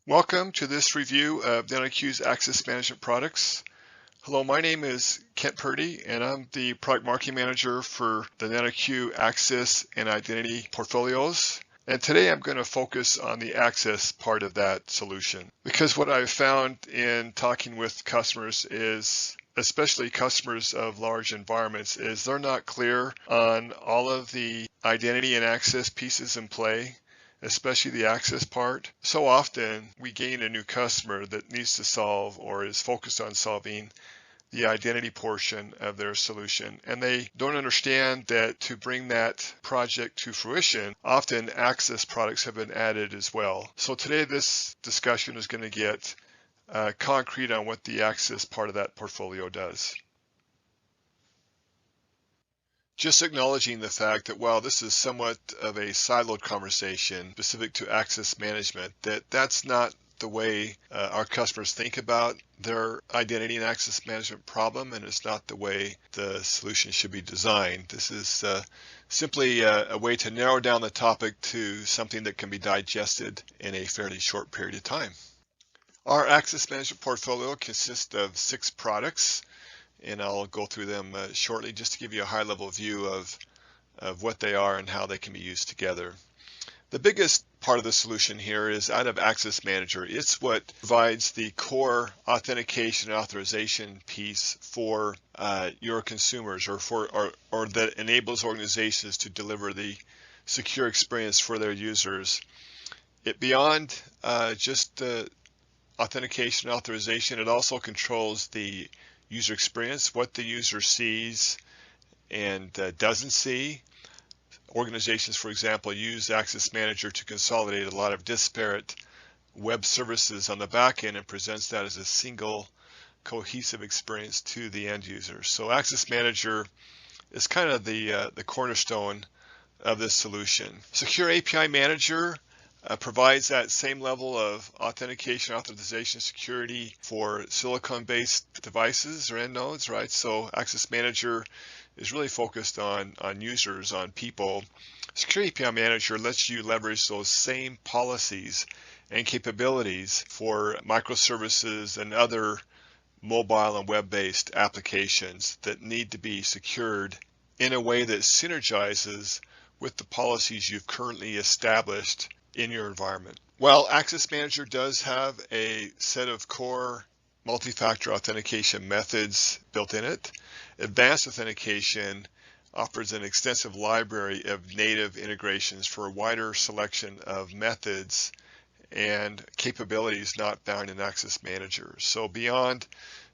Welcome to this review of NetIQ's Access Management products. Hello, my name is Kent Purdy, and I'm the Product Marketing Manager for the NetIQ Access and Identity portfolios. And today I'm going to focus on the access part of that solution. Because what I've found in talking with customers is, especially customers of large environments, is they're not clear on all of the identity and access pieces in play, especially the access part. So often we gain a new customer that needs to solve or is focused on solving the identity portion of their solution, and they don't understand that to bring that project to fruition, often access products have been added as well. So today this discussion is going to get concrete on what the access part of that portfolio does. Just acknowledging the fact that while this is somewhat of a siloed conversation specific to access management, that's not the way our customers think about their identity and access management problem, and it's not the way the solution should be designed. This is simply a way to narrow down the topic to something that can be digested in a fairly short period of time. Our access management portfolio consists of 6 products, and I'll go through them shortly just to give you a high-level view of what they are and how they can be used together. The biggest part of the solution here is out of Access Manager. It's what provides the core authentication and authorization piece for your consumers, or that enables organizations to deliver the secure experience for their users. Beyond just the authentication and authorization, it also controls the user experience, what the user sees and doesn't see. Organizations, for example, use Access Manager to consolidate a lot of disparate web services on the back end and presents that as a single cohesive experience to the end user. So Access Manager is kind of the cornerstone of this solution. Secure API Manager provides that same level of authentication, authorization, security for silicon-based devices or end nodes, right? So Access Manager is really focused on users, on people. Secure API Manager lets you leverage those same policies and capabilities for microservices and other mobile and web-based applications that need to be secured in a way that synergizes with the policies you've currently established in your environment. Well, Access Manager does have a set of core multi-factor authentication methods built in it. Advanced Authentication offers an extensive library of native integrations for a wider selection of methods and capabilities not found in Access Manager. So beyond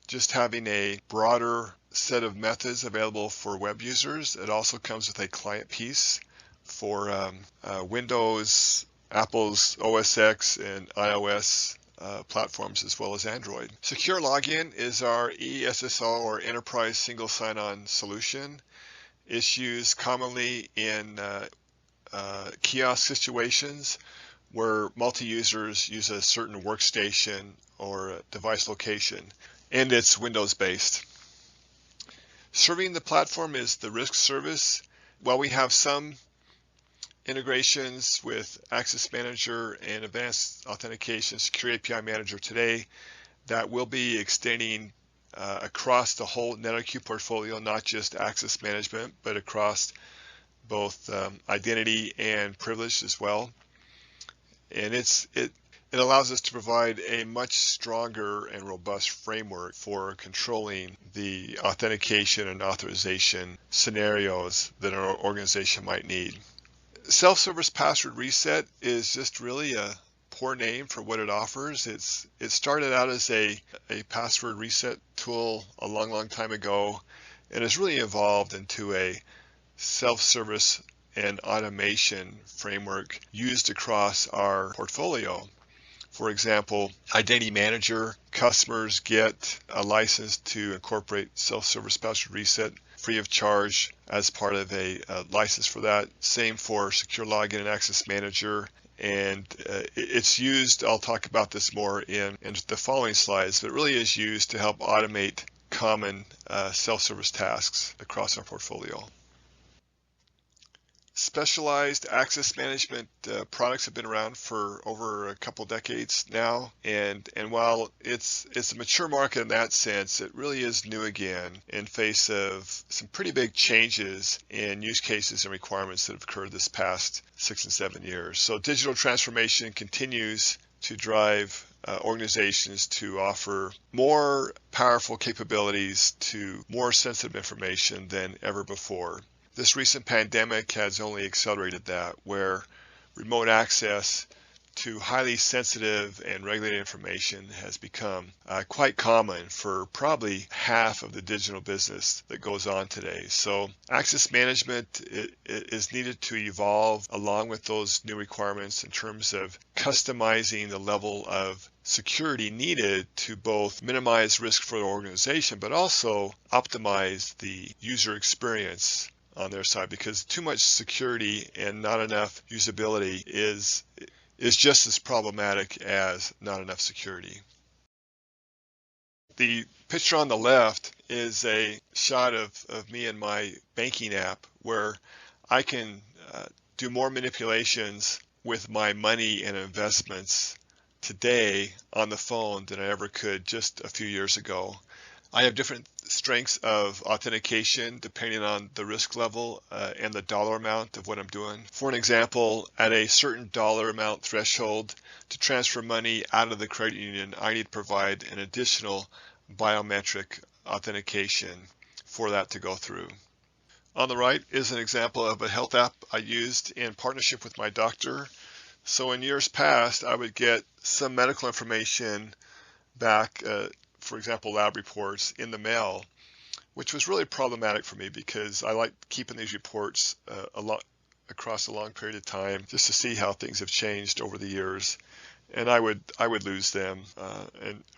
just having a broader set of methods available for web users, it also comes with a client piece for Windows, Apple's OS X and iOS platforms, as well as Android. Secure Login is our ESSO or Enterprise Single Sign-On solution. It's used commonly in kiosk situations where multi-users use a certain workstation or device location, and it's Windows-based. Serving the platform is the risk service. While we have some integrations with Access Manager and Advanced Authentication Secure API Manager today, that will be extending across the whole NetIQ portfolio, not just access management, but across both identity and privilege as well. And it allows us to provide a much stronger and robust framework for controlling the authentication and authorization scenarios that our organization might need. Self-service password reset is just really a poor name for what it offers. It started out as a password reset tool a long time ago, and has really evolved into a self-service and automation framework used across our portfolio. For example, Identity Manager customers get a license to incorporate self-service password reset free of charge as part of a license for that. Same for Secure Login and Access Manager. And it's used, I'll talk about this more in the following slides, but it really is used to help automate common self-service tasks across our portfolio. Specialized access management products have been around for over a couple decades now, and while it's a mature market in that sense, it really is new again in face of some pretty big changes in use cases and requirements that have occurred this past 6 and 7 years. So digital transformation continues to drive organizations to offer more powerful capabilities to more sensitive information than ever before. This recent pandemic has only accelerated that, where remote access to highly sensitive and regulated information has become quite common for probably half of the digital business that goes on today. So access management is needed to evolve along with those new requirements in terms of customizing the level of security needed to both minimize risk for the organization, but also optimize the user experience on their side, because too much security and not enough usability is just as problematic as not enough security. The picture on the left is a shot of me and my banking app where I can do more manipulations with my money and investments today on the phone than I ever could just a few years ago. I have different strengths of authentication depending on the risk level and the dollar amount of what I'm doing. For an example, at a certain dollar amount threshold, to transfer money out of the credit union, I need to provide an additional biometric authentication for that to go through. On the right is an example of a health app I used in partnership with my doctor. So in years past, I would get some medical information back, for example, lab reports in the mail, which was really problematic for me because I like keeping these reports across a long period of time just to see how things have changed over the years. And I would lose them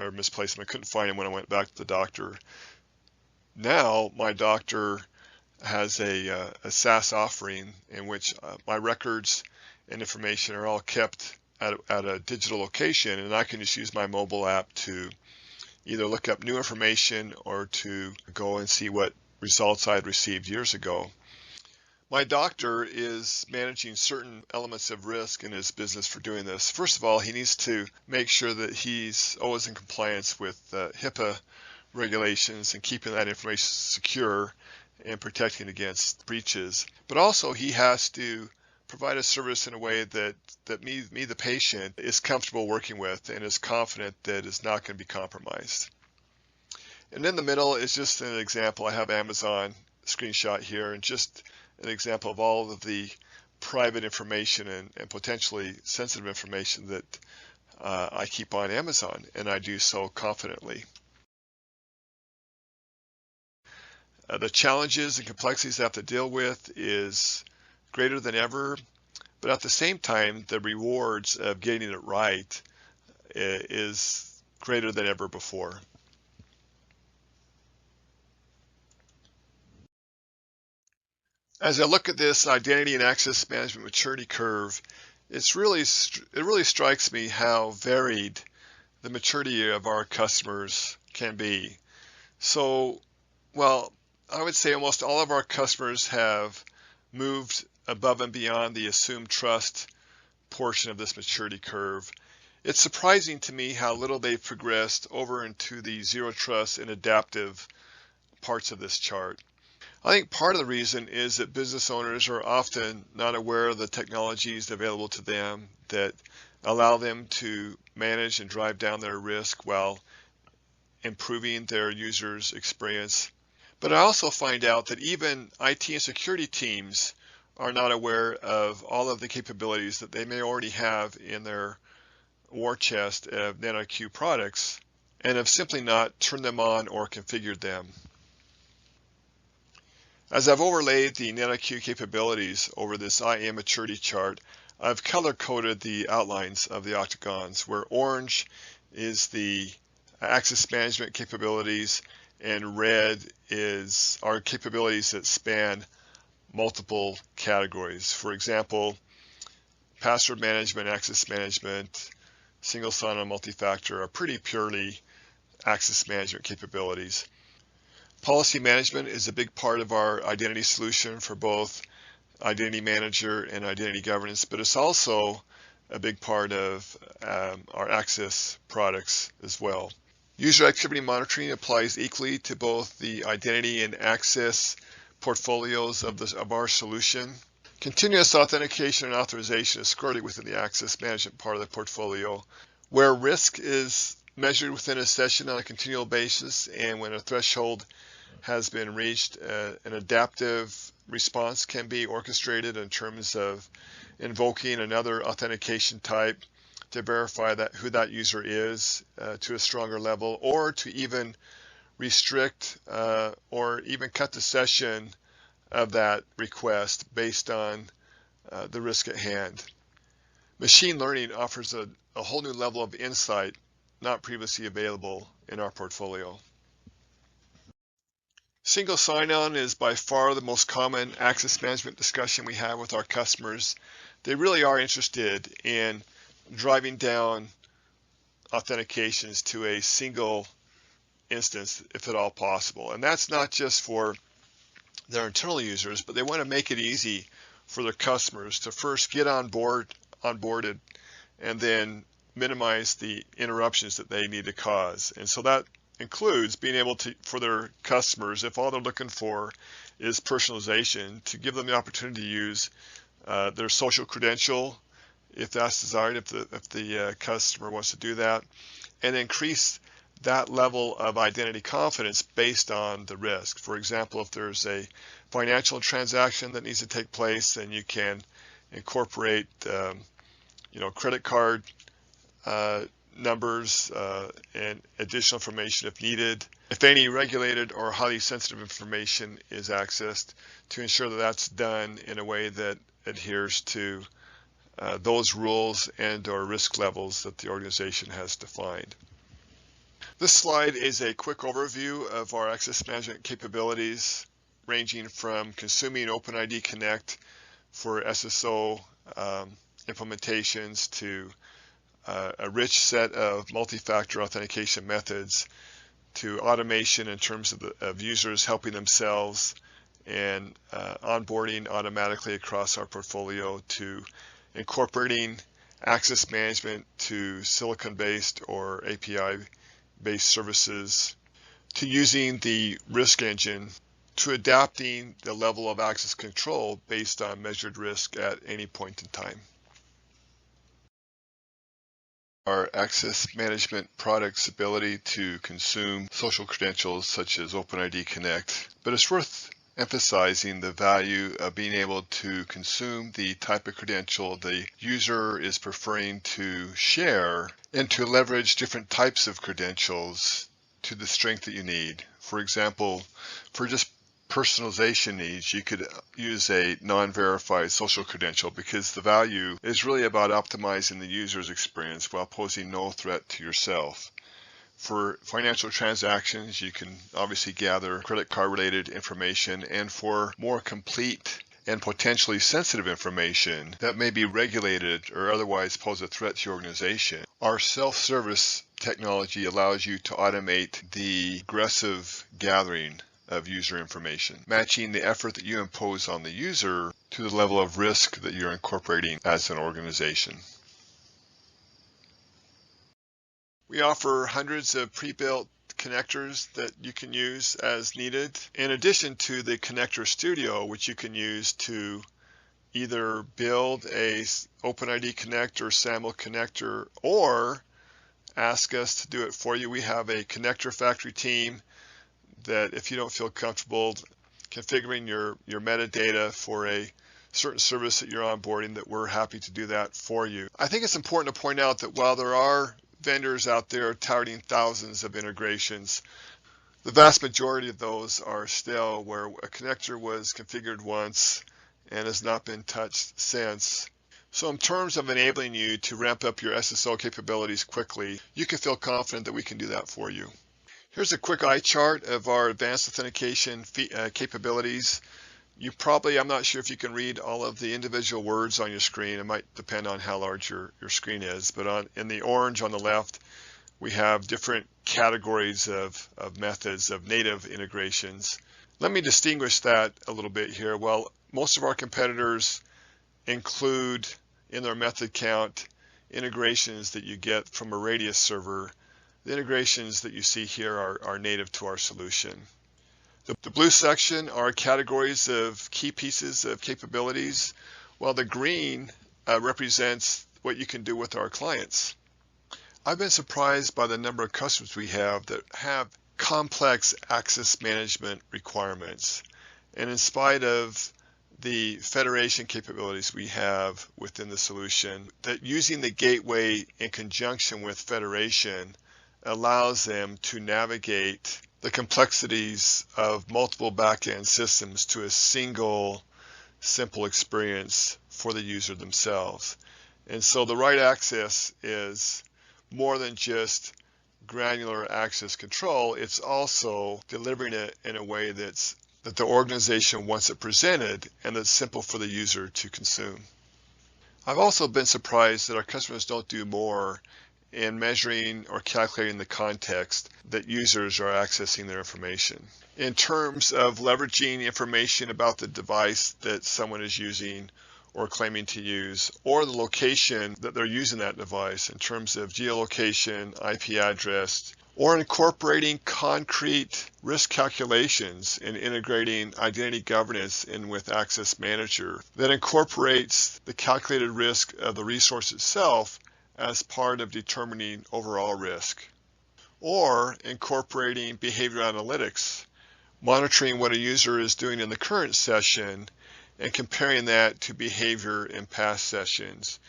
or misplace them. I couldn't find them when I went back to the doctor. Now my doctor has a SaaS offering in which my records and information are all kept at a digital location, and I can just use my mobile app to either look up new information or to go and see what results I had received years ago. My doctor is managing certain elements of risk in his business for doing this. First of all, he needs to make sure that he's always in compliance with HIPAA regulations and keeping that information secure and protecting against breaches. But also he has to provide a service in a way that me, the patient, is comfortable working with and is confident that it's not going to be compromised. And in the middle is just an example. I have Amazon screenshot here, and just an example of all of the private information and potentially sensitive information that I keep on Amazon, and I do so confidently. The challenges and complexities I have to deal with is greater than ever, but at the same time, the rewards of getting it right is greater than ever before. As I look at this identity and access management maturity curve, it really strikes me how varied the maturity of our customers can be. So, well, I would say almost all of our customers have moved above and beyond the assumed trust portion of this maturity curve. It's surprising to me how little they've progressed over into the zero trust and adaptive parts of this chart. I think part of the reason is that business owners are often not aware of the technologies available to them that allow them to manage and drive down their risk while improving their users' experience. But I also find out that even IT and security teams are not aware of all of the capabilities that they may already have in their war chest of NetIQ products and have simply not turned them on or configured them. As I've overlaid the NetIQ capabilities over this IAM maturity chart, I've color-coded the outlines of the octagons, where orange is the access management capabilities and red is our capabilities that span multiple categories. For example, password management, access management, single sign-on, multi-factor are pretty purely access management capabilities. Policy management is a big part of our identity solution for both Identity Manager and Identity Governance, but it's also a big part of our access products as well. User activity monitoring applies equally to both the identity and access portfolios of our solution. Continuous authentication and authorization is squarely within the access management part of the portfolio, where risk is measured within a session on a continual basis, and when a threshold has been reached, an adaptive response can be orchestrated in terms of invoking another authentication type to verify that who that user is to a stronger level, or to even restrict or even cut the session of that request based on the risk at hand. Machine learning offers a whole new level of insight not previously available in our portfolio. Single sign-on is by far the most common access management discussion we have with our customers. They really are interested in driving down authentications to a single instance, if at all possible. And that's not just for their internal users, but they want to make it easy for their customers to first get onboarded and then minimize the interruptions that they need to cause. And so that includes being able to, for their customers, if all they're looking for is personalization, to give them the opportunity to use their social credential, if that's desired, if the customer wants to do that, and increase that level of identity confidence based on the risk. For example, if there's a financial transaction that needs to take place, then you can incorporate credit card numbers and additional information if needed. If any regulated or highly sensitive information is accessed, to ensure that that's done in a way that adheres to those rules and or risk levels that the organization has defined. This slide is a quick overview of our access management capabilities, ranging from consuming OpenID Connect for SSO implementations to a rich set of multi-factor authentication methods, to automation in terms of users helping themselves and onboarding automatically across our portfolio, to incorporating access management to silicon-based or API-based services, to using the risk engine, to adapting the level of access control based on measured risk at any point in time. Our access management product's ability to consume social credentials such as OpenID Connect, but it's worth emphasizing the value of being able to consume the type of credential the user is preferring to share, and to leverage different types of credentials to the strength that you need. For example, for just personalization needs, you could use a non-verified social credential, because the value is really about optimizing the user's experience while posing no threat to yourself. For financial transactions, you can obviously gather credit card related information, and for more complete and potentially sensitive information that may be regulated or otherwise pose a threat to your organization, our self-service technology allows you to automate the aggressive gathering of user information, matching the effort that you impose on the user to the level of risk that you're incorporating as an organization. We offer hundreds of pre-built connectors that you can use as needed, in addition to the Connector Studio, which you can use to either build a OpenID Connect or SAML connector, or ask us to do it for you. We have a connector factory team that, if you don't feel comfortable configuring your metadata for a certain service that you're onboarding, that we're happy to do that for you. I think it's important to point out that while there are vendors out there touting thousands of integrations, the vast majority of those are still where a connector was configured once and has not been touched since. So in terms of enabling you to ramp up your SSO capabilities quickly, you can feel confident that we can do that for you. Here's a quick eye chart of our advanced authentication capabilities. I'm not sure if you can read all of the individual words on your screen. It might depend on how large your screen is, but in the orange on the left, we have different categories of methods of native integrations. Let me distinguish that a little bit here. Well, Most of our competitors include in their method count integrations that you get from a Radius server. The integrations that you see here are native to our solution. The blue section are categories of key pieces of capabilities, while the green represents what you can do with our clients. I've been surprised by the number of customers we have that have complex access management requirements. And in spite of the federation capabilities we have within the solution, that using the gateway in conjunction with federation allows them to navigate the complexities of multiple back-end systems to a single, simple experience for the user themselves. And so the right access is more than just granular access control. It's also delivering it in a way that the organization wants it presented and that's simple for the user to consume. I've also been surprised that our customers don't do more in measuring or calculating the context that users are accessing their information. In terms of leveraging information about the device that someone is using or claiming to use, or the location that they're using that device in terms of geolocation, IP address, or incorporating concrete risk calculations and integrating identity governance in with Access Manager that incorporates the calculated risk of the resource itself as part of determining overall risk, or incorporating behavior analytics, monitoring what a user is doing in the current session and comparing that to behavior in past sessions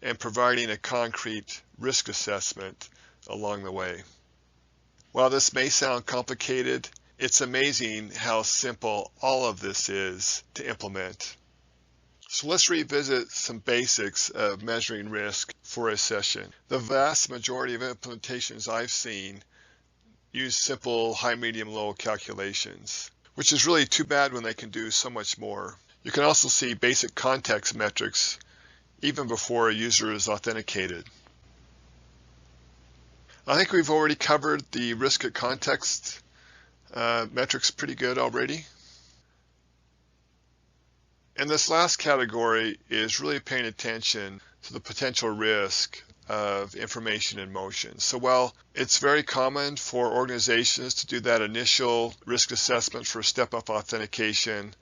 and providing a concrete risk assessment along the way. While this may sound complicated, it's amazing how simple all of this is to implement. So let's revisit some basics of measuring risk for a session. The vast majority of implementations I've seen use simple high, medium, low calculations, which is really too bad when they can do so much more. You can also see basic context metrics even before a user is authenticated. I think we've already covered the risk at context metrics pretty good already. And this last category is really paying attention to the potential risk of information in motion. So while it's very common for organizations to do that initial risk assessment for step-up authentication,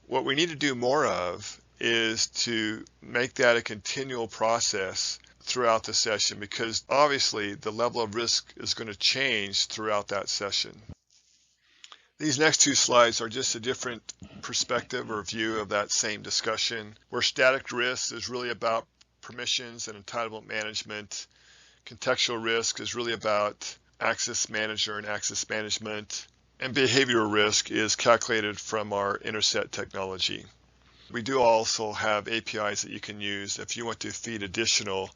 what we need to do more of is to make that a continual process throughout the session, because obviously the level of risk is going to change throughout that session. These next two slides are just a different perspective or view of that same discussion, where static risk is really about permissions and entitlement management. Contextual risk is really about access manager and access management. And behavioral risk is calculated from our interset technology. We do also have APIs that you can use if you want to feed additional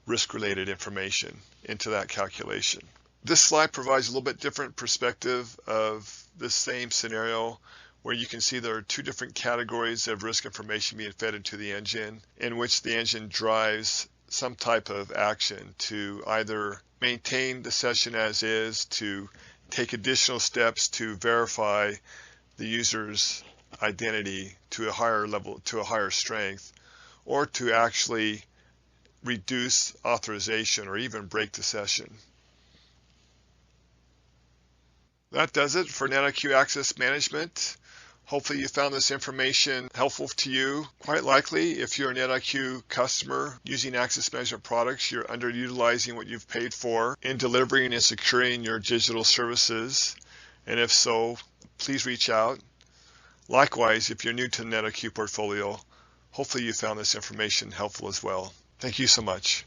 risk-related information into that calculation. This slide provides a little bit different perspective of the same scenario, where you can see there are two different categories of risk information being fed into the engine, in which the engine drives some type of action to either maintain the session as is, to take additional steps to verify the user's identity to a higher level, to a higher strength, or to actually reduce authorization or even break the session. That does it for NetIQ Access Management. Hopefully you found this information helpful to you. Quite likely, if you're a NetIQ customer using access management products, you're underutilizing what you've paid for in delivering and securing your digital services. And if so, please reach out. Likewise, if you're new to the NetIQ portfolio, hopefully you found this information helpful as well. Thank you so much.